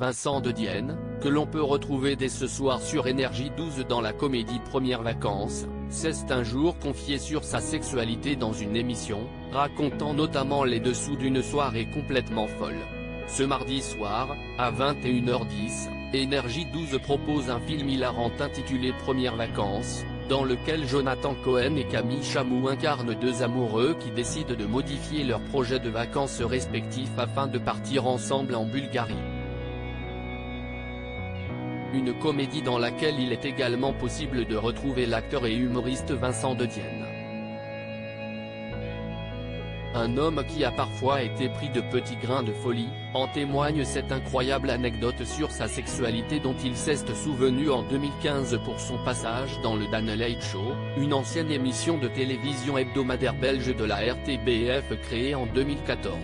Vincent de Dienne, que l'on peut retrouver dès ce soir sur Énergie 12 dans la comédie Premières Vacances, s'est un jour confié sur sa sexualité dans une émission, racontant notamment les dessous d'une soirée complètement folle. Ce mardi soir, à 21h10, Énergie 12 propose un film hilarant intitulé Premières Vacances, dans lequel Jonathan Cohen et Camille Chamou incarnent deux amoureux qui décident de modifier leurs projets de vacances respectifs afin de partir ensemble en Bulgarie. Une comédie dans laquelle il est également possible de retrouver l'acteur et humoriste Vincent de Dienne. Un homme qui a parfois été pris de petits grains de folie, en témoigne cette incroyable anecdote sur sa sexualité dont il s'est souvenu en 2015 pour son passage dans le Dan Late Show, une ancienne émission de télévision hebdomadaire belge de la RTBF créée en 2014.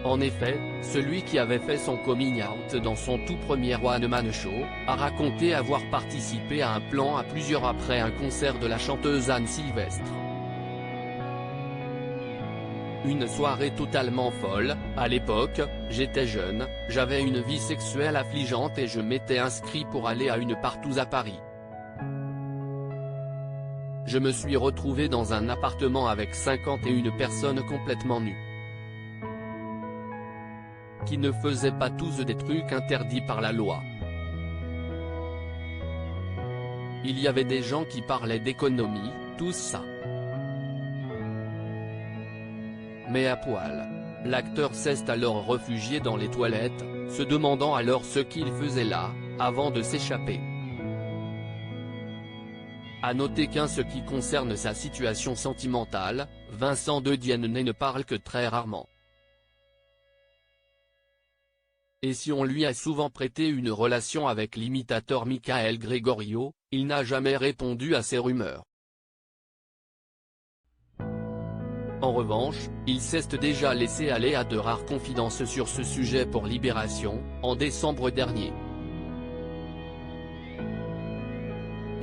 En effet, celui qui avait fait son coming out dans son tout premier One Man Show, a raconté avoir participé à un plan à plusieurs après un concert de la chanteuse Anne Sylvestre. Une soirée totalement folle, à l'époque, j'étais jeune, j'avais une vie sexuelle affligeante et je m'étais inscrit pour aller à une partouze à Paris. Je me suis retrouvé dans un appartement avec 51 personnes complètement nues, qui ne faisaient pas tous des trucs interdits par la loi. Il y avait des gens qui parlaient d'économie, tout ça. Mais à poil. L'acteur s'est alors réfugié dans les toilettes, se demandant alors ce qu'il faisait là, avant de s'échapper. À noter qu'en ce qui concerne sa situation sentimentale, Vincent de Dienne ne parle que très rarement. Et si on lui a souvent prêté une relation avec l'imitateur Michael Gregorio, il n'a jamais répondu à ces rumeurs. En revanche, il s'est déjà laissé aller à de rares confidences sur ce sujet pour Libération, en décembre dernier.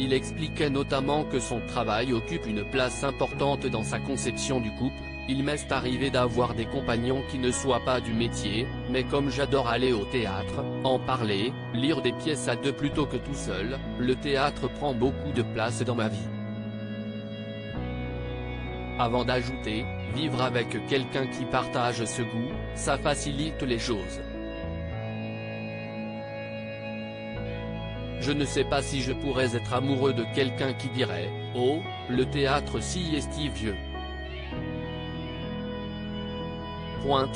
Il expliquait notamment que son travail occupe une place importante dans sa conception du couple. Il m'est arrivé d'avoir des compagnons qui ne soient pas du métier, mais comme j'adore aller au théâtre, en parler, lire des pièces à deux plutôt que tout seul, le théâtre prend beaucoup de place dans ma vie. Avant d'ajouter, vivre avec quelqu'un qui partage ce goût, ça facilite les choses. Je ne sais pas si je pourrais être amoureux de quelqu'un qui dirait « Oh, le théâtre si est-il vieux ».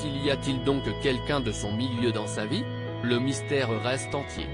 Il y a-t-il donc quelqu'un de son milieu dans sa vie? Le mystère reste entier.